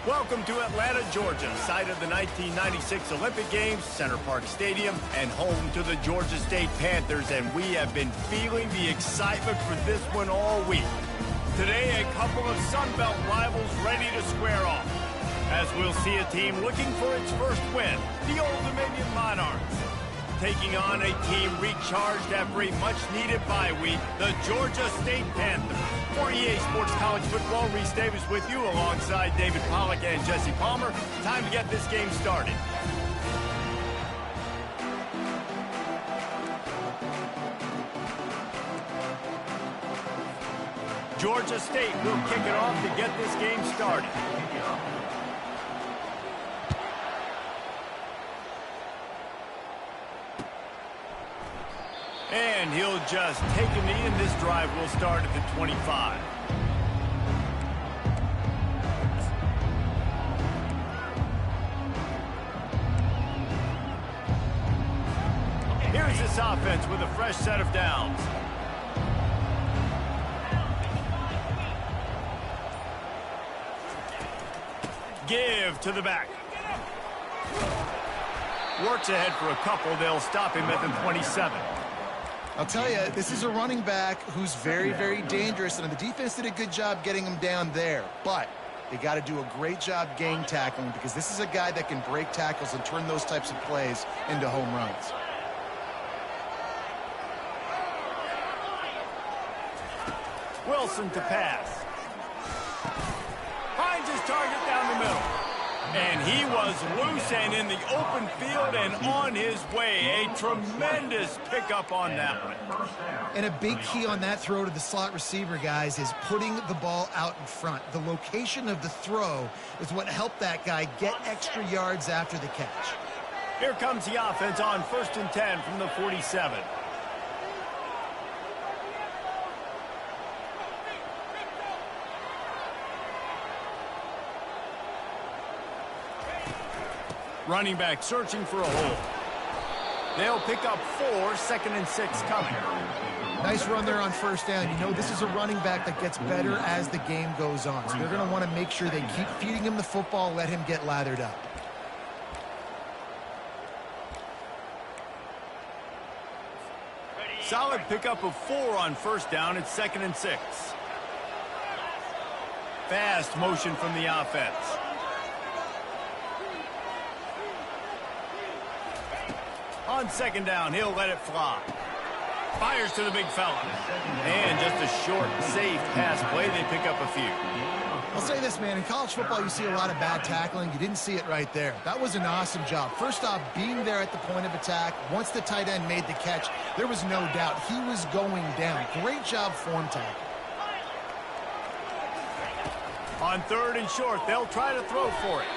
Welcome to Atlanta, Georgia, site of the 1996 Olympic Games, Center Parc Stadium, and home to the Georgia State Panthers, and we have been feeling the excitement for this one all week. Today, a couple of Sun Belt rivals ready to square off, as we'll see a team looking for its first win, the Old Dominion Monarchs, taking on a team recharged after a much-needed bye week, the Georgia State Panthers. For EA Sports College Football, Reese Davis with you alongside David Pollack and Jesse Palmer. Time to get this game started. Georgia State will kick it off to get this game started. And he'll just take a knee, and this drive will start at the 25. Here's this offense with a fresh set of downs. Give to the back. Works ahead for a couple. They'll stop him at the 27. I'll tell you, this is a running back who's very, very dangerous, and the defense did a good job getting him down there. But they got to do a great job gang tackling, because this is a guy that can break tackles and turn those types of plays into home runs. Wilson to pass. Finds his target down the middle. And he was loose and in the open field and on his way. A tremendous pickup on that one. And a big key on that throw to the slot receiver, guys, is putting the ball out in front. The location of the throw is what helped that guy get extra yards after the catch. Here comes the offense on 1st and 10 from the 47. Running back searching for a hole. They'll pick up 4, 2nd and 6 coming. Nice run there on 1st down. You know, this is a running back that gets better as the game goes on. So they're going to want to make sure they keep feeding him the football, let him get lathered up. Solid pickup of 4 on 1st down. It's 2nd and 6. Fast motion from the offense. On 2nd down, he'll let it fly. Fires to the big fella. And just a short, safe pass play. They pick up a few. I'll say this, man. In college football, you see a lot of bad tackling. You didn't see it right there. That was an awesome job. First off, being there at the point of attack. Once the tight end made the catch, there was no doubt he was going down. Great job form tackle. On 3rd and short, they'll try to throw for it.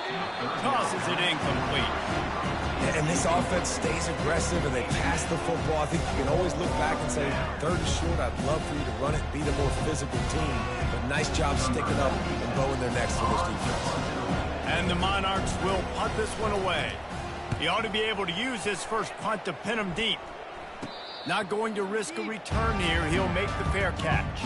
Tosses it incomplete. And this offense stays aggressive and they pass the football. I think you can always look back and say, 3rd and short, I'd love for you to run it, be the more physical team. But nice job sticking up and bowing their necks to this defense. And the Monarchs will punt this one away. He ought to be able to use his first punt to pin him deep. Not going to risk a return here. He'll make the fair catch.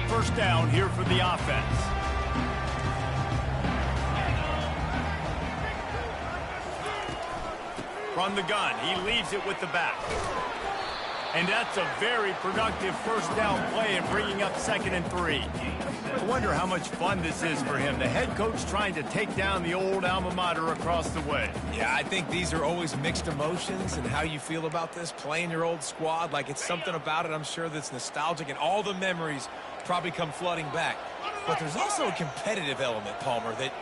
First down here for the offense. From the gun, he leaves it with the back. And that's a very productive first down play and bringing up 2nd and 3. I wonder how much fun this is for him. The head coach trying to take down the old alma mater across the way. Yeah, I think these are always mixed emotions and how you feel about this, playing your old squad. Like, it's something about it, I'm sure, that's nostalgic, and all the memories probably come flooding back. But there's also a competitive element, Palmer, that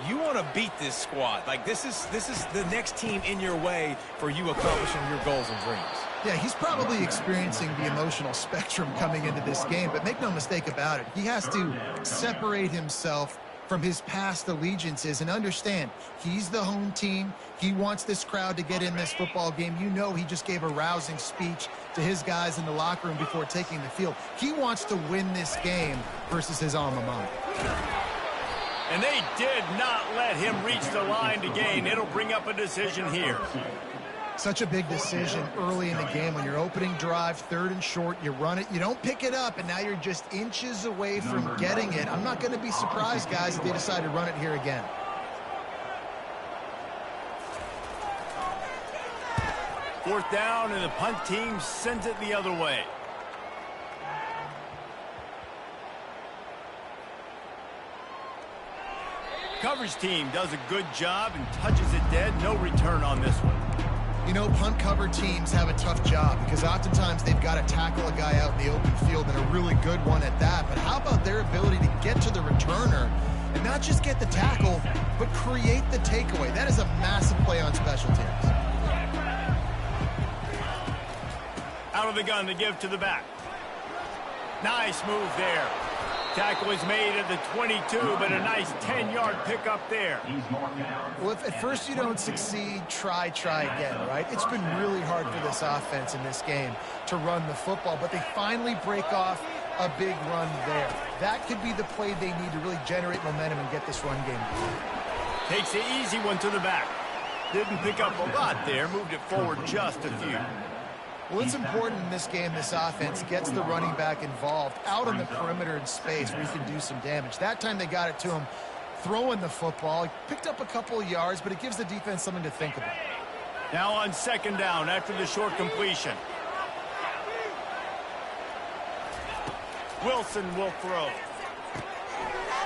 you want to beat this squad. Like, this is the next team in your way for you accomplishing your goals and dreams. Yeah, he's probably experiencing the emotional spectrum coming into this game, but make no mistake about it. He has to separate himself from his past allegiances and understand he's the home team. He wants this crowd to get in this football game. You know, he just gave a rousing speech to his guys in the locker room before taking the field. He wants to win this game versus his alma mater. And they did not let him reach the line to gain. It'll bring up a decision here. Such a big decision early in the game. When you're opening drive, 3rd and short, you run it, you don't pick it up, and now you're just inches away from getting it. I'm not going to be surprised, guys, if they decide to run it here again. Fourth down, and the punt team sends it the other way. Coverage team does a good job and touches it dead. No return on this one. You know, punt cover teams have a tough job because oftentimes they've got to tackle a guy out in the open field, and a really good one at that. But how about their ability to get to the returner and not just get the tackle, but create the takeaway? That is a massive play on special teams. Out of the gun to give to the back. Nice move there. Tackle is made at the 22, but a nice 10-yard pickup there. Well, if at first you don't succeed, try again, right? It's been really hard for this offense in this game to run the football, but they finally break off a big run there. That could be the play they need to really generate momentum and get this run game. Takes the easy one to the back. Didn't pick up a lot there, moved it forward just a few. Well, it's important in this game this offense gets the running back involved out on the perimeter in space where he can do some damage. That time they got it to him throwing the football. He picked up a couple of yards, but it gives the defense something to think about. Now on 2nd down after the short completion. Wilson will throw.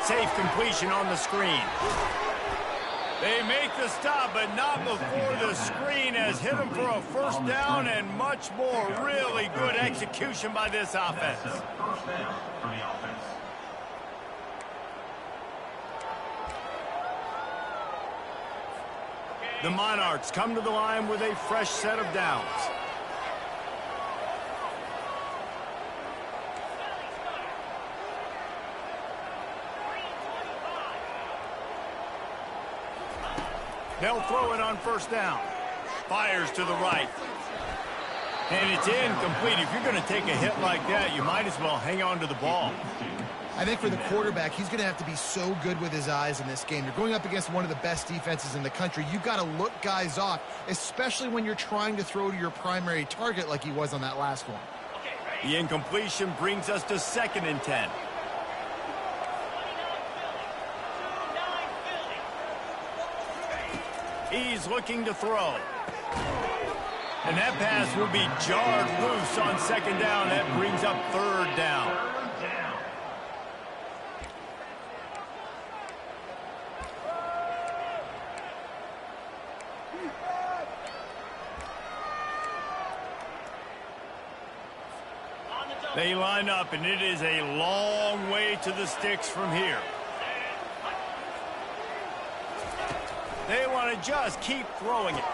Safe completion on the screen. They make the stop, but not before the screen has hit them for a 1st down and much more. Really good execution by this offense. The Monarchs come to the line with a fresh set of downs. They'll throw it on 1st down. Fires to the right. And it's incomplete. If you're going to take a hit like that, you might as well hang on to the ball. I think for the quarterback, he's going to have to be so good with his eyes in this game. You're going up against one of the best defenses in the country. You've got to look guys off, especially when you're trying to throw to your primary target like he was on that last one. The incompletion brings us to 2nd and 10. He's looking to throw. And that pass will be jarred loose on 2nd down. That brings up 3rd down. They line up, and it is a long way to the sticks from here. They want to just keep throwing it.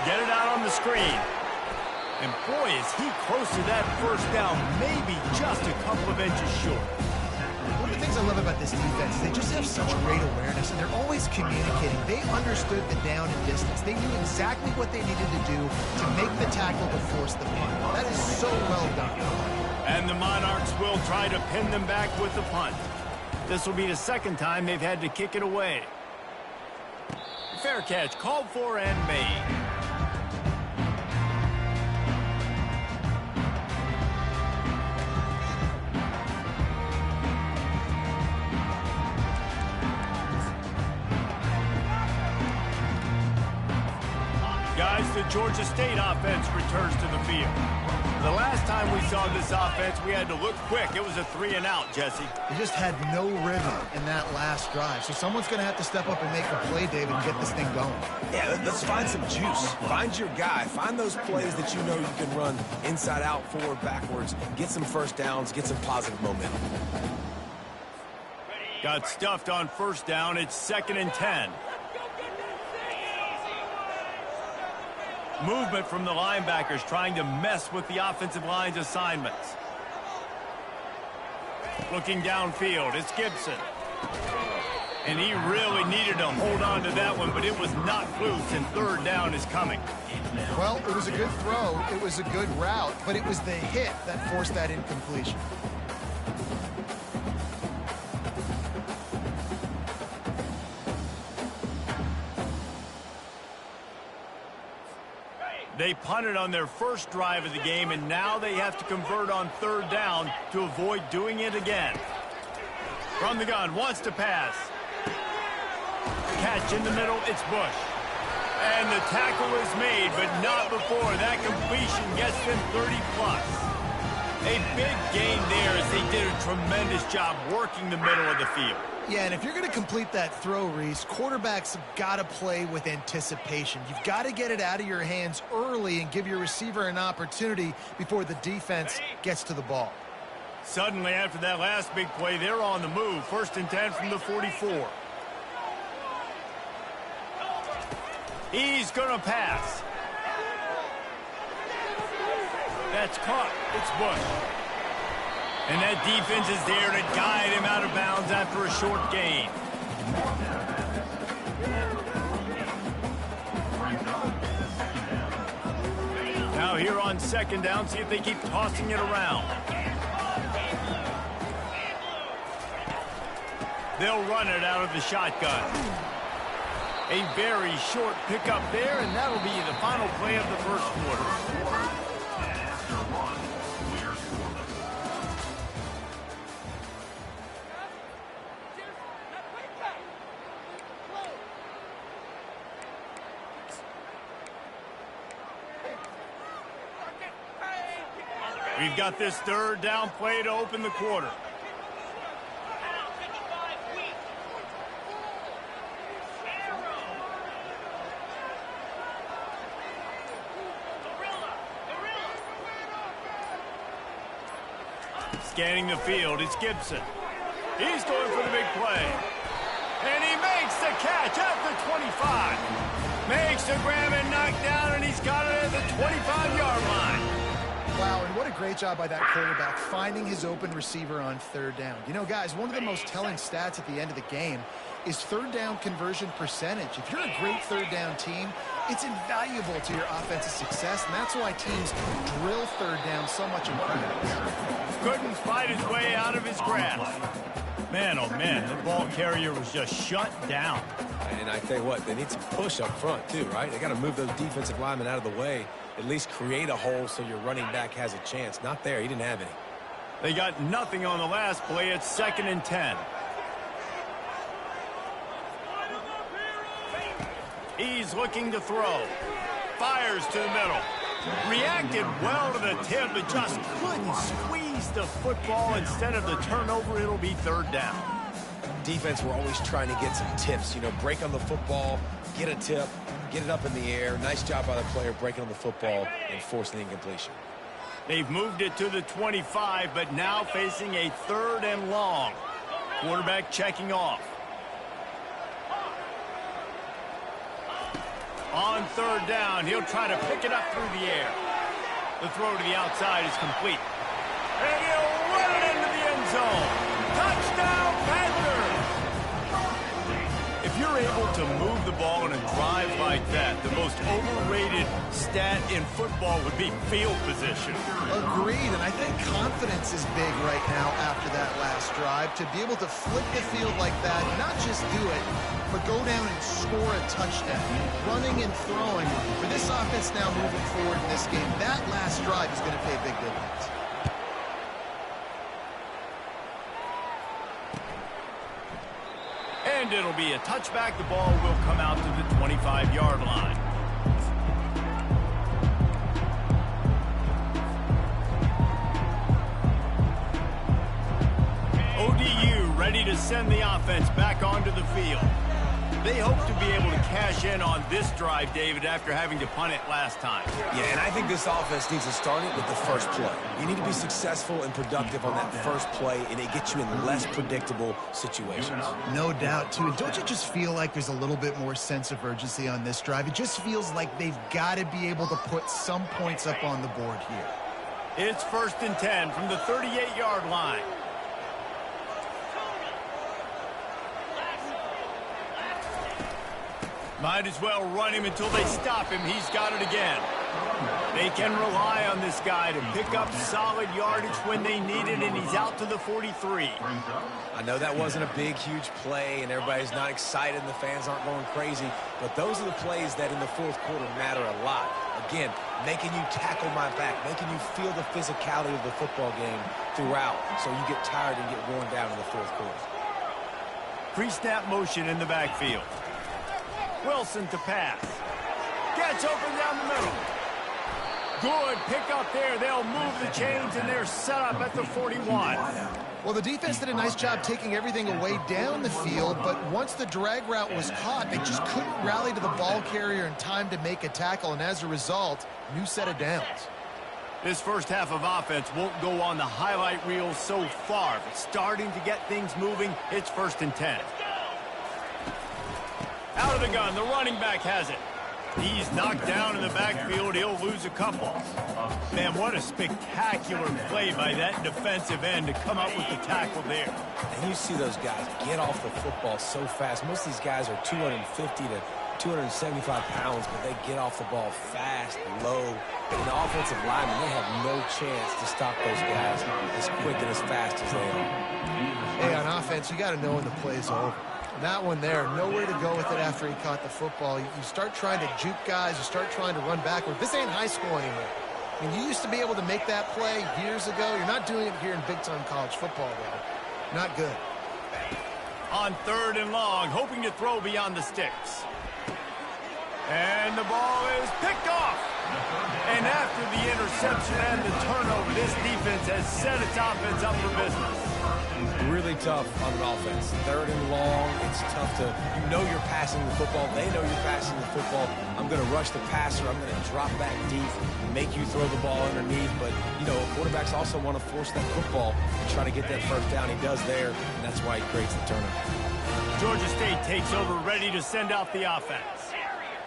Get it out on the screen. And boy, is he close to that 1st down, maybe just a couple of inches short. One of the things I love about this defense is they just have such great awareness, and they're always communicating. They understood the down and distance. They knew exactly what they needed to do to make the tackle to force the punt. That is so well done. And the Monarchs will try to pin them back with the punt. This will be the 2nd time they've had to kick it away. Fair catch called for and made. Guys, the Georgia State offense returns to the field. The last time we saw this offense, we had to look quick. It was a 3-and-out, Jesse. They just had no rhythm in that last drive. So someone's going to have to step up and make a play, David, and get this thing going. Yeah, let's find some juice. Find your guy. Find those plays that you know you can run inside out, forward, backwards. Get some 1st downs. Get some positive momentum. Got stuffed on 1st down. It's 2nd and 10. Movement from the linebackers trying to mess with the offensive line's assignments. Looking downfield, it's Gibson. And he really needed to hold on to that one, but it was not loose, and 3rd down is coming. Well, it was a good throw. It was a good route, but it was the hit that forced that incompletion. They punted on their first drive of the game, and now they have to convert on third down to avoid doing it again. From the gun, wants to pass. Catch in the middle, it's Bush. And the tackle is made, but not before that completion gets them 30-plus. A big gain there as they did a tremendous job working the middle of the field. Yeah, and if you're going to complete that throw, Reese, quarterbacks have got to play with anticipation. You've got to get it out of your hands early and give your receiver an opportunity before the defense gets to the ball. Suddenly, after that last big play, they're on the move. 1st and 10 from the 44. He's going to pass. That's caught. It's Bush. And that defense is there to guide him out of bounds after a short gain. Now here on 2nd down, see if they keep tossing it around. They'll run it out of the shotgun. A very short pickup there, and that'll be the final play of the first quarter. We've got this 3rd down play to open the quarter. Scanning the field, it's Gibson. He's going for the big play. And he makes the catch at the 25. Makes the grab and knock down, and he's got it at the 25-yard line. Wow, and what a great job by that quarterback finding his open receiver on 3rd down. You know, guys, one of the most telling stats at the end of the game is 3rd down conversion percentage. If you're a great 3rd down team, it's invaluable to your offensive success, and that's why teams drill 3rd down so much in practice. Couldn't fight his way out of his grasp. Man, oh man, the ball carrier was just shut down. And I tell you what, they need some push up front too, right? They got to move those defensive linemen out of the way, at least create a hole so your running back has a chance. Not there. He didn't have any. They got nothing on the last play. It's 2nd and 10. He's looking to throw. Fires to the middle. Reacted well to the tip, but just couldn't squeeze the football. Instead of the turnover, it'll be 3rd down. Defense, we're always trying to get some tips. You know, break on the football, get a tip, get it up in the air. Nice job by the player breaking on the football and forcing the incompletion. They've moved it to the 25, but now facing a 3rd and long. Quarterback checking off. On 3rd down, he'll try to pick it up through the air. The throw to the outside is complete. And he'll run it into the end zone. Touchdown, Panthers! If you're able to move the ball in a drive like that, the most overrated stat in football would be field position. Agreed, and I think confidence is big right now after that last drive. To be able to flip the field like that, not just do it, but go down and score a touchdown. Running and throwing. For this offense now moving forward in this game, that last drive is going to pay big dividends. And it'll be a touchback. The ball will come out to the 25-yard line. ODU ready to send the offense back onto the field. They hope to be able to cash in on this drive, David, after having to punt it last time. Yeah, and I think this offense needs to start it with the first play. You need to be successful and productive on that first play, and it gets you in less predictable situations. No doubt, too. And don't you just feel like there's a little bit more sense of urgency on this drive? It just feels like they've got to be able to put some points up on the board here. It's 1st and 10 from the 38-yard line. Might as well run him until they stop him. He's got it again. They can rely on this guy to pick up solid yardage when they need it, and he's out to the 43. I know that wasn't a big, huge play, and everybody's not excited, and the fans aren't going crazy, but those are the plays that in the fourth quarter matter a lot. Again, making you tackle my back, making you feel the physicality of the football game throughout, so you get tired and get worn down in the fourth quarter. Pre-snap motion in the backfield. Wilson to pass. Gets open down the middle. Good pick up there. They'll move the chains, and they're set up at the 41. Well, the defense did a nice job taking everything away down the field, but once the drag route was caught, they just couldn't rally to the ball carrier in time to make a tackle, and as a result, new set of downs. This first half of offense won't go on the highlight reel so far, but starting to get things moving. It's 1st and 10. Out of the gun, the running back has it. He's knocked down in the backfield. He'll lose a couple. Man, what a spectacular play by that defensive end to come up with the tackle there. And you see those guys get off the football so fast. Most of these guys are 250 to 275 pounds, but they get off the ball fast, low. And the offensive linemen, they have no chance to stop those guys as quick and as fast as they are. Hey, on offense, you got to know when the play's over. That one there, nowhere to go with it after he caught the football. You start trying to juke guys. You start trying to run backward. This ain't high school anymore. I mean, you used to be able to make that play years ago. You're not doing it here in big-time college football, though. Not good. On 3rd and long, hoping to throw beyond the sticks. And the ball is picked off. And after the interception and the turnover, this defense has set its offense up for business. Really tough on an offense. 3rd and long, it's tough to, you know you're passing the football. They know you're passing the football. I'm going to rush the passer. I'm going to drop back deep, make you throw the ball underneath. But, you know, quarterbacks also want to force that football and try to get that first down. He does there, and that's why he creates the turnover. Georgia State takes over, ready to send out the offense.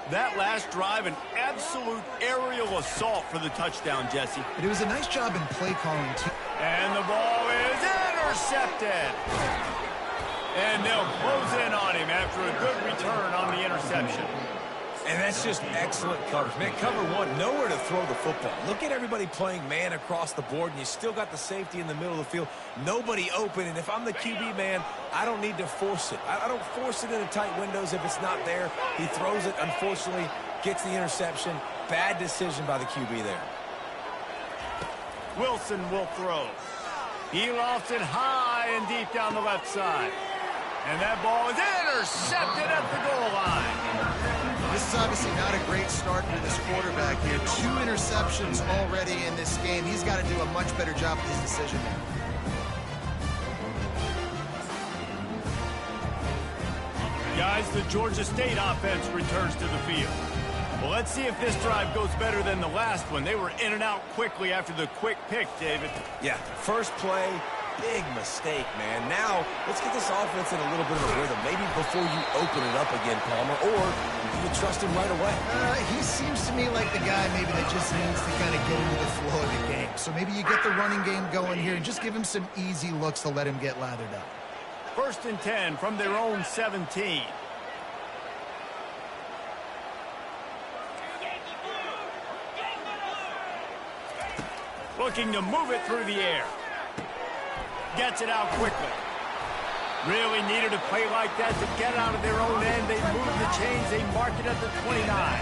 That last drive, an absolute aerial assault for the touchdown, Jesse. But it was a nice job in play calling, too. And the ball is intercepted. And they'll close in on him after a good return on the interception. And that's just excellent coverage. Man, cover one, nowhere to throw the football. Look at everybody playing man across the board, and you still got the safety in the middle of the field. Nobody open, and if I'm the QB, man, I don't need to force it. I don't force it into tight windows if it's not there. He throws it, unfortunately, gets the interception. Bad decision by the QB there. Wilson will throw. He lofts it high and deep down the left side. And that ball is intercepted at the goal line. This is obviously not a great start for this quarterback here. 2 interceptions already in this game. He's got to do a much better job with his decision there. Guys, the Georgia State offense returns to the field. Well, let's see if this drive goes better than the last one. They were in and out quickly after the quick pick, David. Yeah, first play, big mistake, man. Now, let's get this offense in a little bit of a rhythm. Maybe before you open it up again, Palmer, or you trust him right away. He seems to me like the guy maybe that just needs to kind of get into the flow of the game. So maybe you get the running game going here and just give him some easy looks to let him get lathered up. 1st and 10 from their own 17. Looking to move it through the air. Gets it out quickly. Really needed a play like that to get out of their own end. They moved the chains. They marked it at the 29.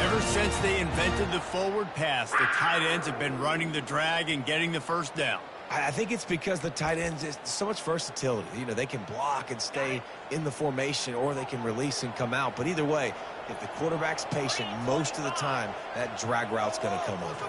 Ever since they invented the forward pass, the tight ends have been running the drag and getting the first down. I think it's because the tight ends is so much versatility. You know, they can block and stay in the formation, or they can release and come out. But either way, if the quarterback's patient most of the time, that drag route's going to come open.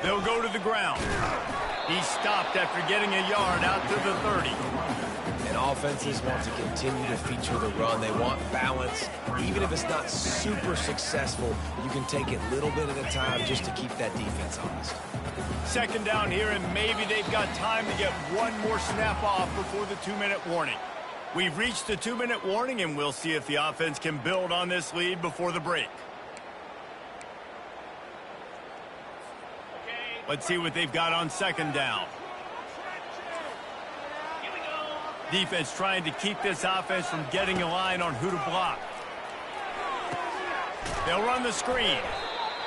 They'll go to the ground. He stopped after getting a yard out to the 30. And offenses want to continue to feature the run. They want balance. Even if it's not super successful, you can take it little bit at a time just to keep that defense honest. 2nd down here, and maybe they've got time to get one more snap off before the 2-minute warning. We've reached the 2-minute warning, and we'll see if the offense can build on this lead before the break. Okay, Let's see what they've got on second down. Defense trying to keep this offense from getting a line on who to block. They'll run the screen.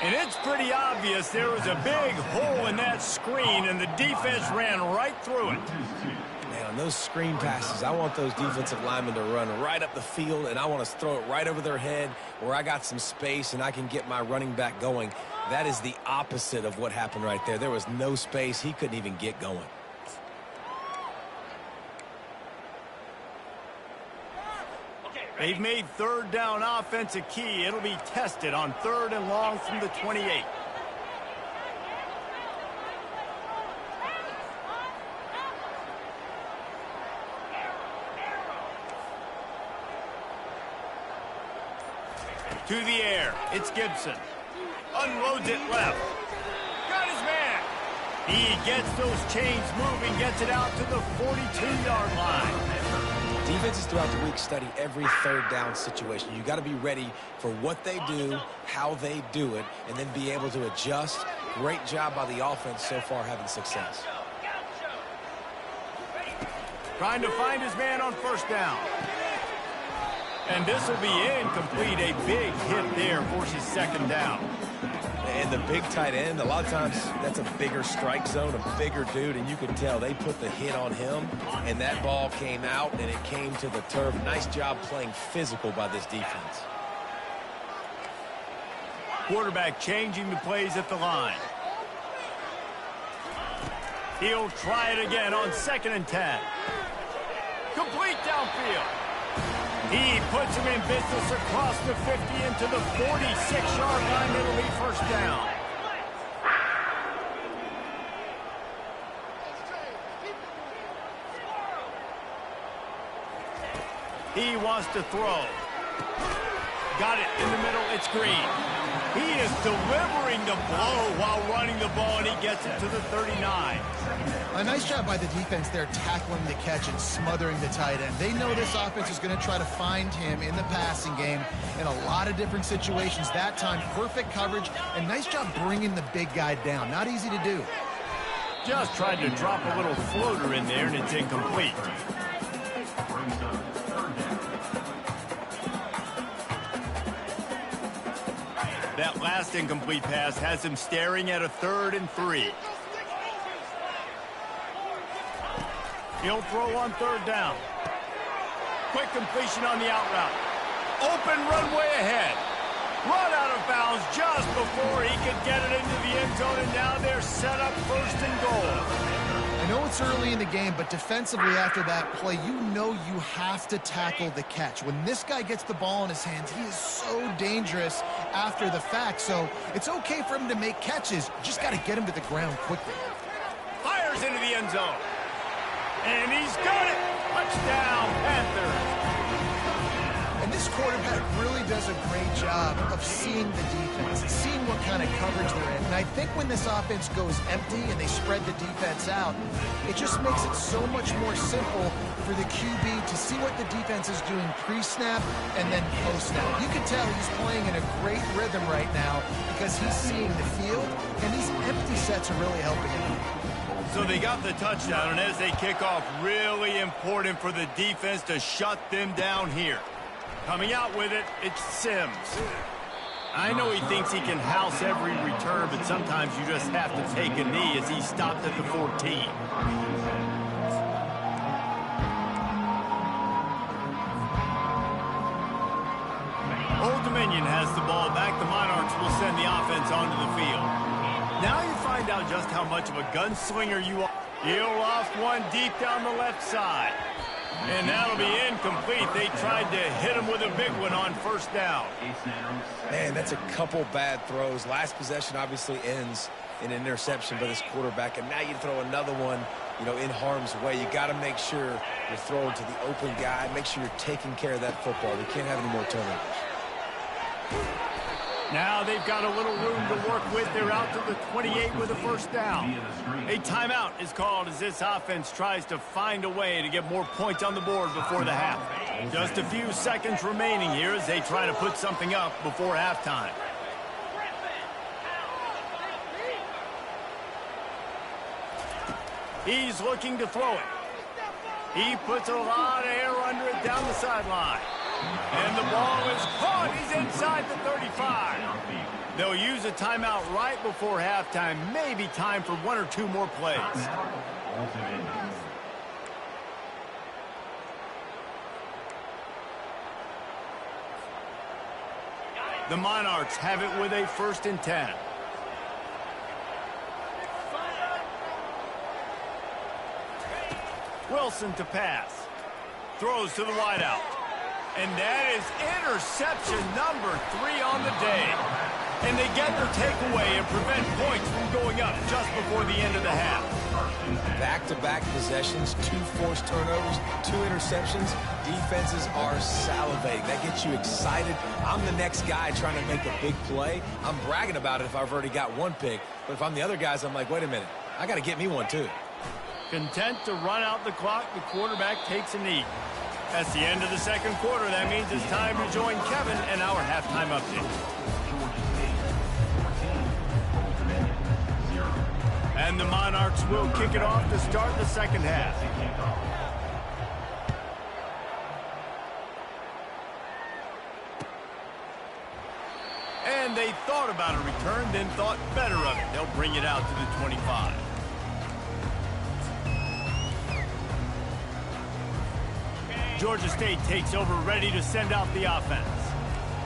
And it's pretty obvious there was a big hole in that screen, and the defense ran right through it. Man, on those screen passes, I want those defensive linemen to run right up the field, and I want to throw it right over their head where I got some space and I can get my running back going. That is the opposite of what happened right there. There was no space. He couldn't even get going. They've made third down offense a key. It'll be tested on 3rd and long from the 28. To the air. It's Gibson. Unloads it left. Got his man. He gets those chains moving, gets it out to the 42-yard line. Defenses throughout the week study every third down situation. You got to be ready for what they do, how they do it, and then be able to adjust. Great job by the offense so far having success. Trying to find his man on first down. And this will be incomplete. A big hit there forces second down. And the big tight end, a lot of times that's a bigger strike zone, a bigger dude, and you can tell they put the hit on him, and that ball came out, and it came to the turf. Nice job playing physical by this defense. Quarterback changing the plays at the line. He'll try it again on 2nd and 10. Complete downfield. He puts him in business across the 50 into the 46-yard line. It'll be first down. He wants to throw. Got it in the middle. It's Green. He is delivering the blow while running the ball, and he gets it to the 39. A nice job by the defense there tackling the catch and smothering the tight end. They know this offense is going to try to find him in the passing game in a lot of different situations. That time, perfect coverage, and nice job bringing the big guy down. Not easy to do. Just tried to drop a little floater in there, and it's incomplete. That last incomplete pass has him staring at a 3rd and 3. He'll throw on 3rd down. Quick completion on the out route. Open runway ahead. Run out of bounds just before he could get it into the end zone, and now they're set up 1st and goal. I know it's early in the game, but defensively after that play, you know you have to tackle the catch. When this guy gets the ball in his hands, he is so dangerous after the fact. So it's okay for him to make catches. You just got to get him to the ground quickly. Fires into the end zone. And he's got it. Touchdown, Panthers. And this quarterback really does a great job of seeing the defense and seeing what kind of coverage they're in. And I think when this offense goes empty and they spread the defense out, it just makes it so much more simple for the QB to see what the defense is doing pre-snap and then post-snap. You can tell he's playing in a great rhythm right now because he's seeing the field, and these empty sets are really helping him. So they got the touchdown, and as they kick off, really important for the defense to shut them down here. Coming out with it, it's Sims. I know he thinks he can house every return, but sometimes you just have to take a knee as he stopped at the 14. Old Dominion has the ball back. The Monarchs will send the offense onto the field. Now you find out just how much of a gunslinger you are. He'll loft one deep down the left side. And that'll be incomplete. They tried to hit him with a big one on 1st down. Man, that's a couple bad throws. Last possession obviously ends in an interception by this quarterback, and now you throw another one, in harm's way. You got to make sure you're throwing to the open guy. Make sure you're taking care of that football. We can't have any more turnovers. Now they've got a little room to work with. They're out to the 28 with a 1st down. A timeout is called as this offense tries to find a way to get more points on the board before the half. Just a few seconds remaining here as they try to put something up before halftime. He's looking to throw it. He puts a lot of air under it down the sideline. And the ball is caught. He's inside the 35. They'll use a timeout right before halftime. Maybe time for one or two more plays. The Monarchs have it with a 1st and 10. Wilson to pass. Throws to the wideout. And that is interception number 3 on the day. And they get their takeaway and prevent points from going up just before the end of the half. Back-to-back possessions, 2 forced turnovers, 2 interceptions. Defenses are salivating. That gets you excited. I'm the next guy trying to make a big play. I'm bragging about it if I've already got 1 pick. But if I'm the other guys, I'm like, wait a minute. I got to get me 1 too. Content to run out the clock, the quarterback takes a knee. That's the end of the 2nd quarter. That means it's time to join Kevin and our halftime update. And the Monarchs will kick it off to start the 2nd half. And they thought about a return, then thought better of it. They'll bring it out to the 25. Georgia State takes over, ready to send out the offense.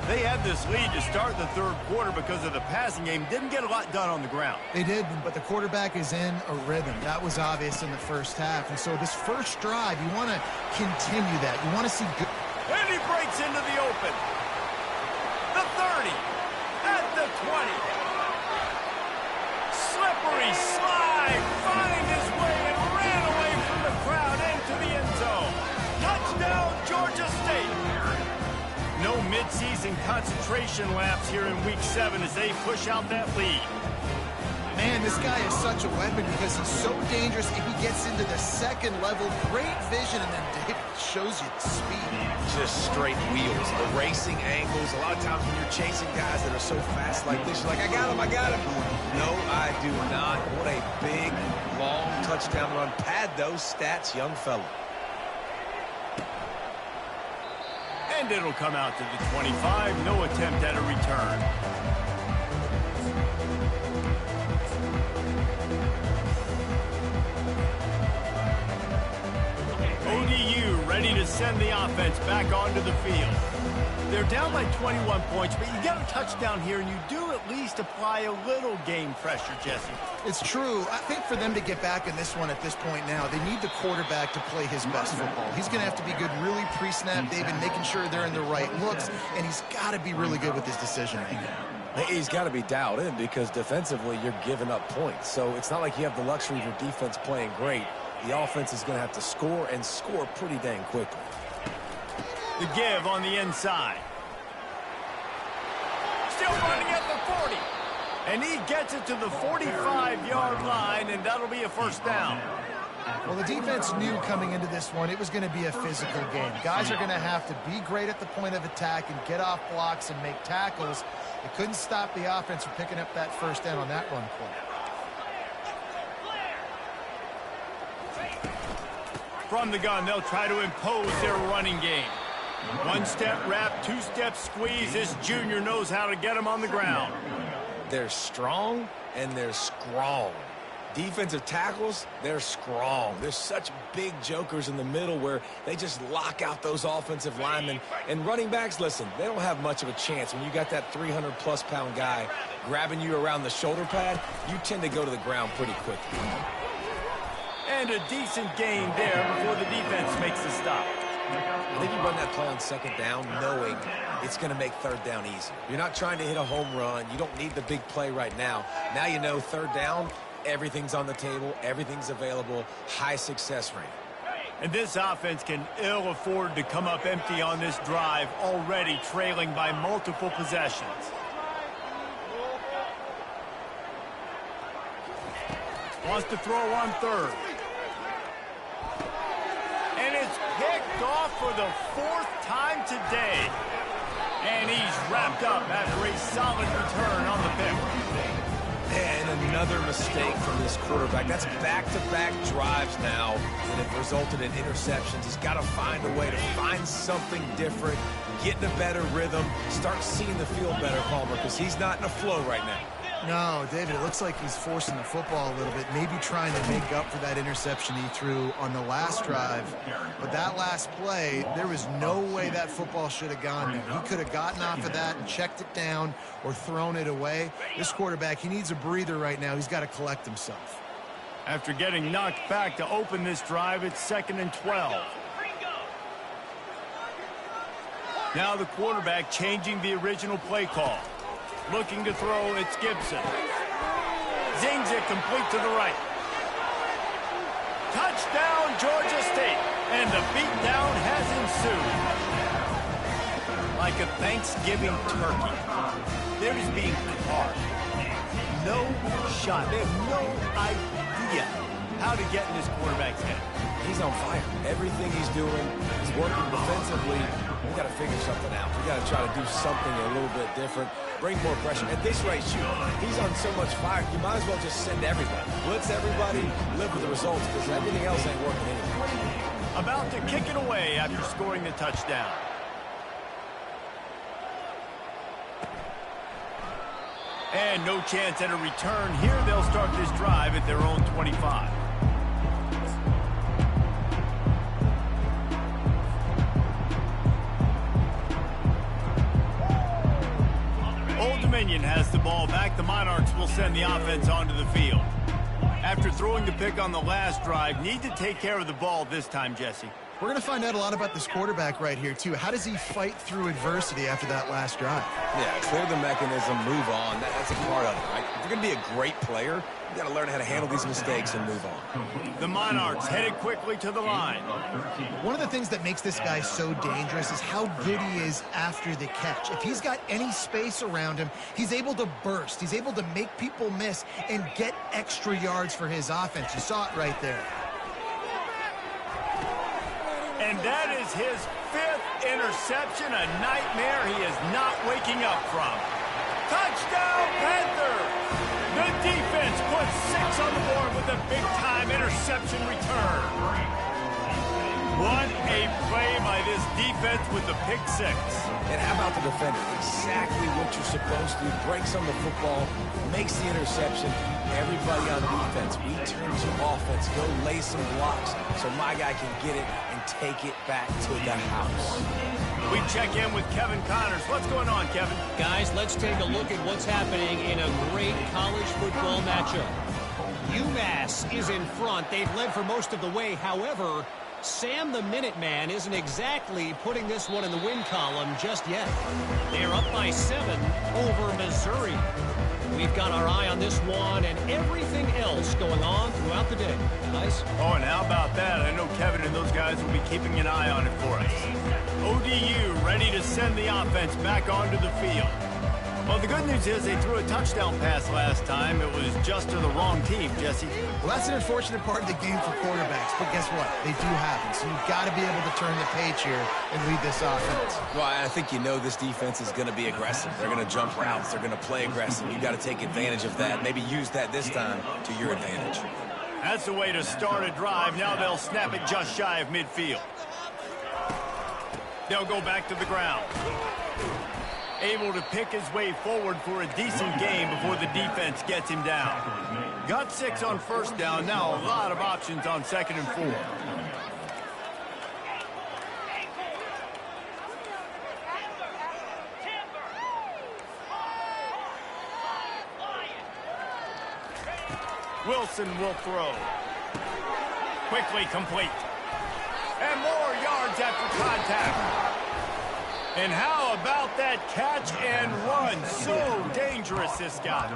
They had this lead to start the 3rd quarter because of the passing game. Didn't get a lot done on the ground. They did, but the quarterback is in a rhythm. That was obvious in the 1st half. And so this first drive, you want to continue that. You want to see good. And he breaks into the open. The 30. At the 20. Slippery slide. Find his way and ran away from the crowd into the end zone. Touchdown, Georgia State. No midseason concentration laps here in Week 7 as they push out that lead. Man, this guy is such a weapon because he's so dangerous if he gets into the 2nd level. Great vision, and then Dave shows you the speed. Just straight wheels, erasing angles. A lot of times when you're chasing guys that are so fast like this, you're like, I got him. No, I do not. What a big, long touchdown run. Pad those stats, young fella. And it'll come out to the 25. No attempt at a return. ODU ready to send the offense back onto the field. They're down by 21 points, but you get a touchdown here, and you do at least apply a little game pressure, Jesse. It's true. I think for them to get back in this one at this point now, they need the quarterback to play his best football. He's going to have to be good really pre-snap, David, making sure they're in the right looks, and he's got to be really good with his decision-making. He's got to be dialed in because defensively you're giving up points. So it's not like you have the luxury of your defense playing great. The offense is going to have to score and score pretty dang quickly. The give on the inside. Still running at the 40. And he gets it to the 45-yard line, and that'll be a 1st down. Well, the defense knew coming into this one it was going to be a physical game. Guys are going to have to be great at the point of attack and get off blocks and make tackles. They couldn't stop the offense from picking up that 1st down on that run play. From the gun, they'll try to impose their running game. 1-step wrap, 2-step squeeze. This junior knows how to get them on the ground. They're strong and they're strong. Defensive tackles, they're strong. There's such big jokers in the middle where they just lock out those offensive linemen. And running backs, listen, they don't have much of a chance. When you got that 300-plus pound guy grabbing you around the shoulder pad, you tend to go to the ground pretty quickly. And a decent gain there before the defense makes the stop. I think you run that play on 2nd down knowing it's going to make 3rd down easier. You're not trying to hit a home run. You don't need the big play right now. Now you know 3rd down, everything's on the table, everything's available, high success rate. And this offense can ill afford to come up empty on this drive, already trailing by multiple possessions. Wants to throw on 3rd. And it's picked off for the 4th time today. And he's wrapped up after a solid return on the pick. And another mistake from this quarterback. That's back-to-back drives now that have resulted in interceptions. He's got to find a way to find something different, get in a better rhythm, start seeing the field better, Palmer, because he's not in a flow right now. No, David, it looks like he's forcing the football a little bit, maybe trying to make up for that interception he threw on the last drive. But that last play, there was no way that football should have gone there. He could have gotten off of that and checked it down or thrown it away. This quarterback, he needs a breather right now. He's got to collect himself. After getting knocked back to open this drive, it's 2nd and 12. Now the quarterback changing the original play call. Looking to throw, it's Gibson. Zings it complete to the right. Touchdown, Georgia State. And the beatdown has ensued. Like a Thanksgiving turkey. They're just being carved. No shot. They have no idea how to get in this quarterback's head. He's on fire. Everything he's doing is working defensively. We've got to figure something out. We've got to try to do something a little bit different. Bring more pressure. At this rate, shoot, he's on so much fire, you might as well just send everybody. Blitz everybody, live with the results, because everything else ain't working anyway. About to kick it away after scoring the touchdown. And no chance at a return here. They'll start this drive at their own 25. Old Dominion has the ball back. The Monarchs will send the offense onto the field. After throwing the pick on the last drive, need to take care of the ball this time, Jesse. We're going to find out a lot about this quarterback right here, too. How does he fight through adversity after that last drive? Yeah, clear the mechanism, move on. That's a part of it, right? If you're going to be a great player, you got to learn how to handle these mistakes and move on. The Monarchs headed quickly to the line. One of the things that makes this guy so dangerous is how good he is after the catch. If he's got any space around him, he's able to burst. He's able to make people miss and get extra yards for his offense. You saw it right there. And that is his 5th interception, a nightmare he is not waking up from. Touchdown, Panthers! The defense puts 6 on the board with a big-time interception return. What a play by this defense with the pick 6. And how about the defender? Exactly what you're supposed to do. Breaks on the football, makes the interception. Everybody on defense, we turn to offense. Go lay some blocks so my guy can get it and take it back to the house. We check in with Kevin Connors. What's going on, Kevin? Guys, let's take a look at what's happening in a great college football matchup. UMass is in front. They've led for most of the way. However, Sam the Minuteman isn't exactly putting this one in the win column just yet. They're up by 7 over Missouri. We've got our eye on this one and everything else going on throughout the day. Guys? Oh, and how about that? I know Kevin and those guys will be keeping an eye on it for us. ODU ready to send the offense back onto the field. Well, the good news is they threw a touchdown pass last time. It was just to the wrong team, Jesse. Well, that's an unfortunate part of the game for quarterbacks, but guess what? They do happen, so you've got to be able to turn the page here and lead this offense. Well, I think you know this defense is going to be aggressive. They're going to jump routes. They're going to play aggressive. You've got to take advantage of that. Maybe use that this time to your advantage. That's the way to start a drive. Now they'll snap it just shy of midfield. They'll go back to the ground. Able to pick his way forward for a decent game before the defense gets him down. Got 6 on first down. Now a lot of options on 2nd and 4. Wilson will throw. Quickly complete. And more yards after contact. And how about that catch and run? So dangerous, this guy.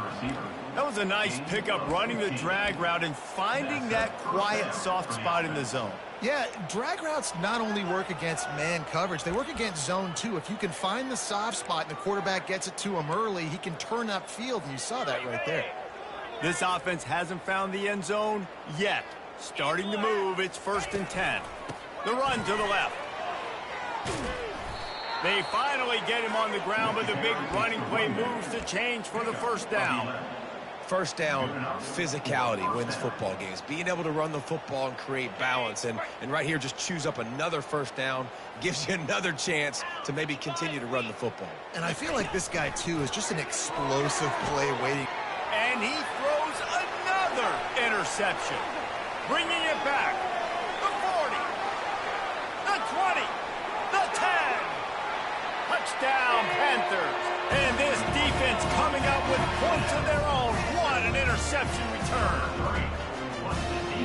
That was a nice pickup, running the drag route and finding that quiet, soft spot in the zone. Yeah, drag routes not only work against man coverage, they work against zone too. If you can find the soft spot and the quarterback gets it to him early, he can turn upfield, and you saw that right there. This offense hasn't found the end zone yet. Starting to move, it's 1st and 10. The run to the left. They finally get him on the ground, but the big running play moves to change for the first down. First down, physicality wins football games. Being able to run the football and create balance. And right here, just choose up another first down, gives you another chance to maybe continue to run the football. And I feel like this guy, too, is just an explosive play waiting. And he throws another interception, bringing it back. The 40, the 20, the 10. Touchdown, Panthers. And this defense coming up with points of their own. What an interception return.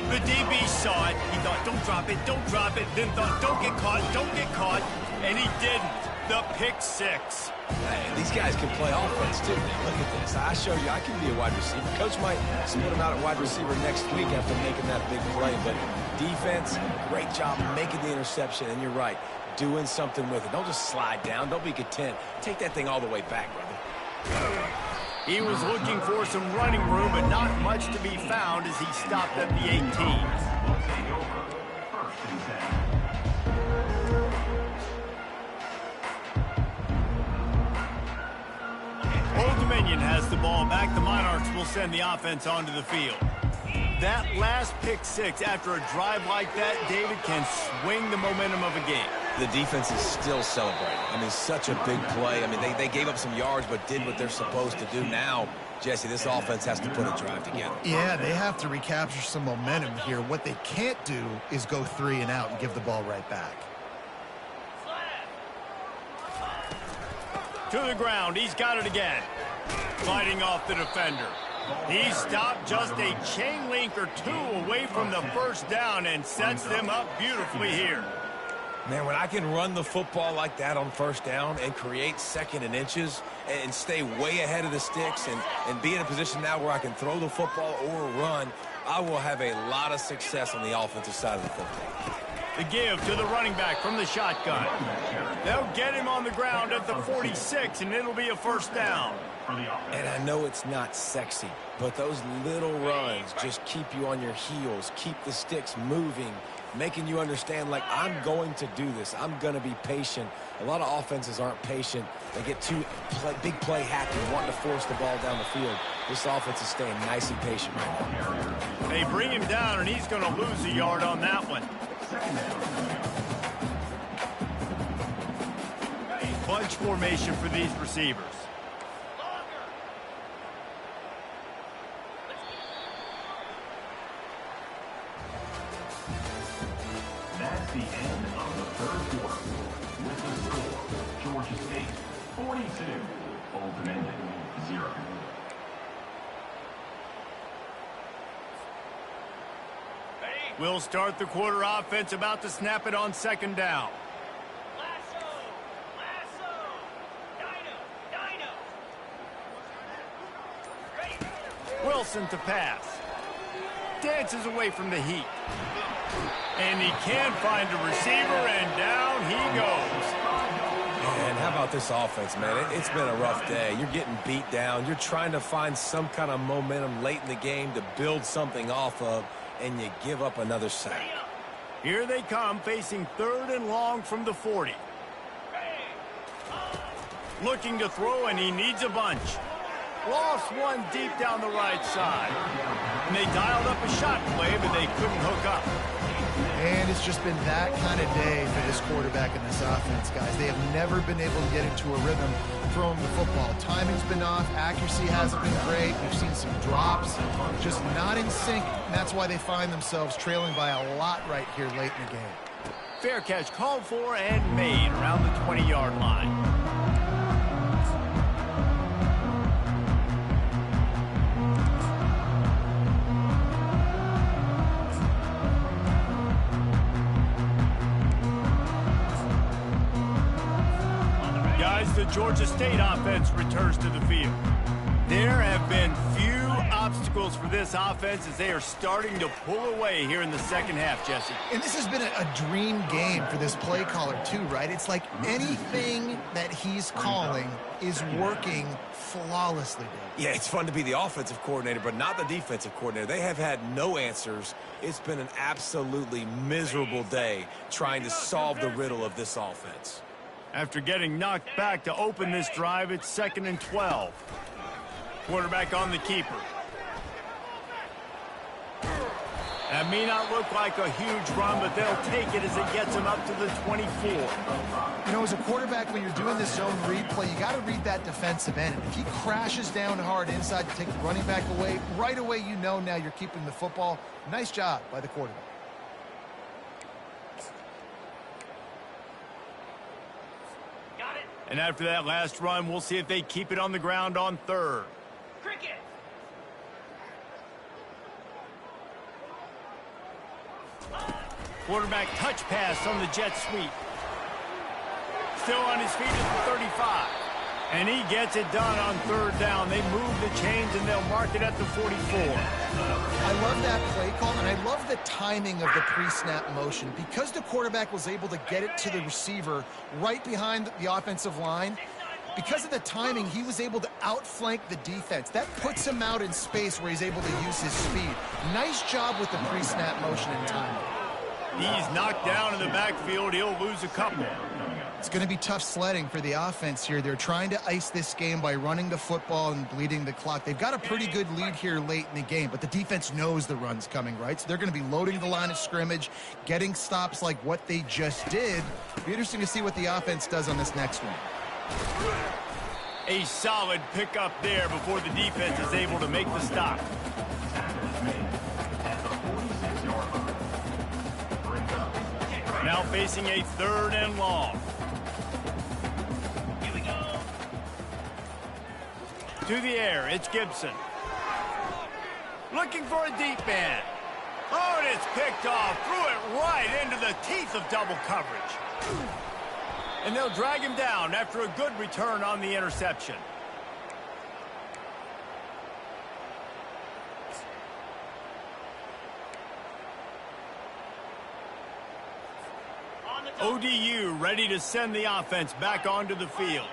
The DB saw it. He thought, don't drop it, don't drop it. Then thought, don't get caught. And he didn't. The pick six. Hey, these guys can play offense, too. Look at this. I show you I can be a wide receiver. Coach might split him out at wide receiver next week after making that big play. But defense, great job making the interception. And you're right, doing something with it. Don't just slide down. Don't be content. Take that thing all the way back, brother. He was looking for some running room, but not much to be found as he stopped at the 18. Old Dominion has the ball back. The Monarchs will send the offense onto the field. That last pick six after a drive like that, David, can swing the momentum of a game. The defense is still celebrating. I mean, such a big play. I mean, they gave up some yards but did what they're supposed to do. Now, Jesse, this offense has to put a drive together. Yeah, they have to recapture some momentum here. What they can't do is go 3 and out and give the ball right back. To the ground. He's got it again. Fighting off the defender. He stopped just a chain link or two away from the first down and sets them up beautifully here. Man, when I can run the football like that on first down and create second and inches and stay way ahead of the sticks and be in a position now where I can throw the football or run, I will have a lot of success on the offensive side of the football. The give to the running back from the shotgun. They'll get him on the ground at the 46, and it'll be a first down. And I know it's not sexy, but those little runs just keep you on your heels, keep the sticks moving, making you understand, like, I'm going to do this. I'm going to be patient. A lot of offenses aren't patient. They get too big play happy, wanting to force the ball down the field. This offense is staying nice and patient right now. They bring him down, and he's going to lose a yard on that one. Bunch formation for these receivers. That's the end of the third quarter. With the score, Georgia State 42, Old Dominion 0. We'll start the quarter offense, about to snap it on second down. Wilson to pass. Dances away from the heat. And he can't find a receiver, and down he goes. Man, how about this offense, man? It's been a rough day. You're getting beat down. You're trying to find some kind of momentum late in the game to build something off of, and you give up another sack. Here they come, facing 3rd and long from the 40. Looking to throw, and he needs a bunch. Lost one deep down the right side. And they dialed up a shot play, but they couldn't hook up. And it's just been that kind of day for this quarterback and this offense, guys. They have never been able to get into a rhythm throwing the football. Timing's been off. Accuracy hasn't been great. We've seen some drops. Just not in sync. And that's why they find themselves trailing by a lot right here late in the game. Fair catch called for and made around the 20-yard line. The Georgia State offense returns to the field. There have been few obstacles for this offense as they are starting to pull away here in the second half, Jesse. And this has been a dream game for this play caller too, right? It's like anything that he's calling is working flawlessly. Yeah, it's fun to be the offensive coordinator, but not the defensive coordinator. They have had no answers. It's been an absolutely miserable day trying to solve the riddle of this offense. After getting knocked back to open this drive, it's 2nd and 12. Quarterback on the keeper. That may not look like a huge run, but they'll take it as it gets them up to the 24. You know, as a quarterback, when you're doing this zone read play, you got to read that defensive end. If he crashes down hard inside to take the running back away, right away you know now you're keeping the football. Nice job by the quarterback. And after that last run, we'll see if they keep it on the ground on third. Cricket. Quarterback touch pass on the jet sweep. Still on his feet at the 35. And he gets it done on third down. They move the chains, and they'll mark it at the 44. I love that play call, and I love the timing of the pre-snap motion. Because the quarterback was able to get it to the receiver right behind the offensive line, because of the timing, he was able to outflank the defense. That puts him out in space where he's able to use his speed. Nice job with the pre-snap motion and timing. He's knocked down in the backfield. He'll lose a couple. It's going to be tough sledding for the offense here. They're trying to ice this game by running the football and bleeding the clock. They've got a pretty good lead here late in the game, but the defense knows the run's coming, right? So they're going to be loading the line of scrimmage, getting stops like what they just did. It'll be interesting to see what the offense does on this next one. A solid pickup there before the defense is able to make the stop. Now facing a third and long. Here we go. To the air, it's Gibson. Looking for a deep man. Oh, and it's picked off. Threw it right into the teeth of double coverage. And they'll drag him down after a good return on the interception. ODU ready to send the offense back onto the field.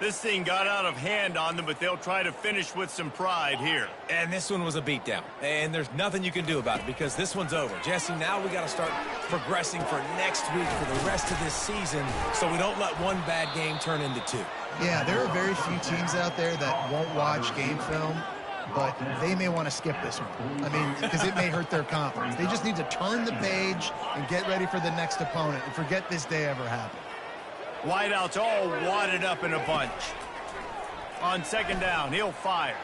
This thing got out of hand on them, but they'll try to finish with some pride here. And this one was a beatdown. And there's nothing you can do about it because this one's over. Jesse, now we got to start progressing for next week for the rest of this season so we don't let one bad game turn into two. Yeah, there are very few teams out there that won't watch game film, but they may want to skip this one. I mean, because it may hurt their confidence. They just need to turn the page and get ready for the next opponent and forget this day ever happened. Wideouts all wadded up in a bunch. On second down, he'll fire.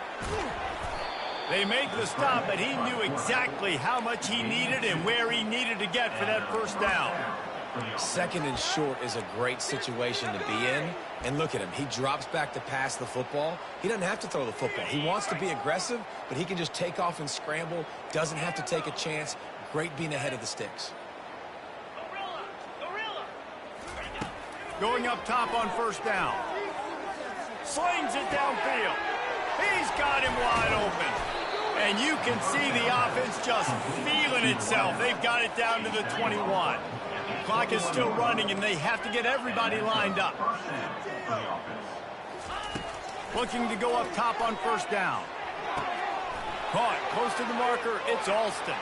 They make the stop, but he knew exactly how much he needed and where he needed to get for that first down. Second and short is a great situation to be in. And look at him. He drops back to pass the football. He doesn't have to throw the football. He wants to be aggressive, but he can just take off and scramble. Doesn't have to take a chance. Great being ahead of the sticks. Going up top on first down. Slings it downfield. He's got him wide open. And you can see the offense just feeling itself. They've got it down to the 21. Clock is still running, and they have to get everybody lined up. Looking to go up top on first down. Caught close to the marker. It's Alston.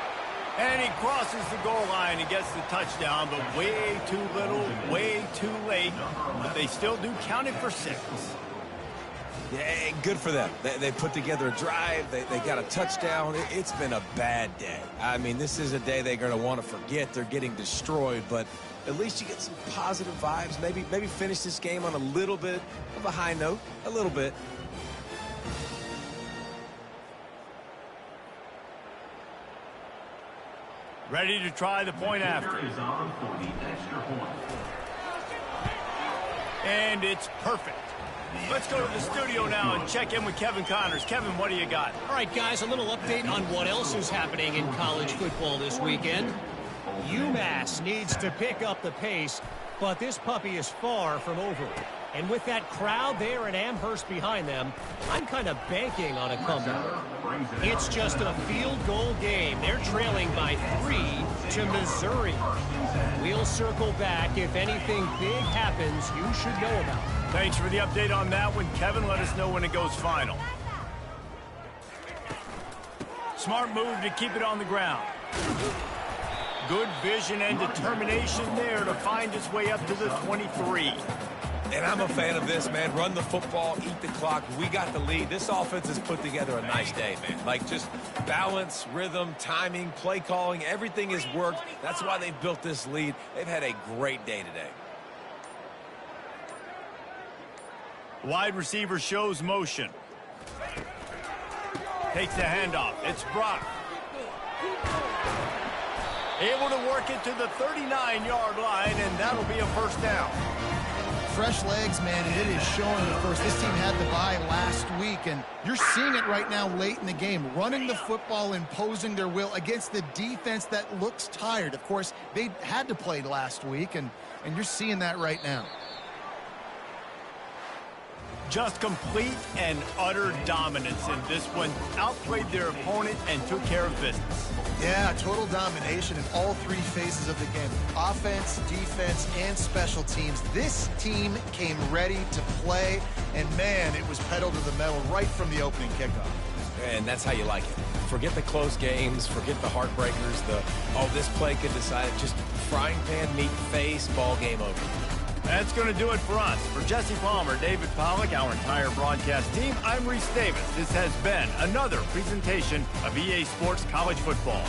And he crosses the goal line and gets the touchdown, but way too little, way too late. But they still do count it for 6. Yeah, good for them. They put together a drive. They got a touchdown. It's been a bad day. I mean, this is a day they're going to want to forget. They're getting destroyed, but at least you get some positive vibes. Maybe finish this game on a little bit of a high note, a little bit. Ready to try the point after. Is on for the extra point. And it's perfect. Let's go to the studio now and check in with Kevin Connors. Kevin, what do you got? All right, guys, a little update on what else is happening in college football this weekend. UMass needs to pick up the pace, but this puppy is far from over. And with that crowd there at Amherst behind them, I'm kind of banking on a comeback. It's just a field goal game. They're trailing by 3 to Missouri. We'll circle back. If anything big happens, you should know about it. Thanks for the update on that one, Kevin. Let us know when it goes final. Smart move to keep it on the ground. Good vision and determination there to find his way up to the 23. And I'm a fan of this, man. Run the football, eat the clock. We got the lead. This offense has put together a nice day, man. Like, just balance, rhythm, timing, play calling, everything has worked. That's why they've built this lead. They've had a great day today. Wide receiver shows motion. Takes the handoff. It's Brock. Able to work it to the 39-yard line, and that'll be a first down. Fresh legs, man, and it is showing. Of course, this team had the bye last week, and you're seeing it right now late in the game, running the football, imposing their will against the defense that looks tired. Of course, they had to play last week, and you're seeing that right now. Just complete and utter dominance in this one. Outplayed their opponent and took care of business. Yeah, total domination in all three phases of the game. Offense, defense, and special teams. This team came ready to play, and man, it was pedal to the metal right from the opening kickoff. And that's how you like it. Forget the close games, forget the heartbreakers, this play could decide it. Just frying pan, meet face, ball game over. That's going to do it for us. For Jesse Palmer, David Pollack, our entire broadcast team, I'm Reese Davis. This has been another presentation of EA Sports College Football.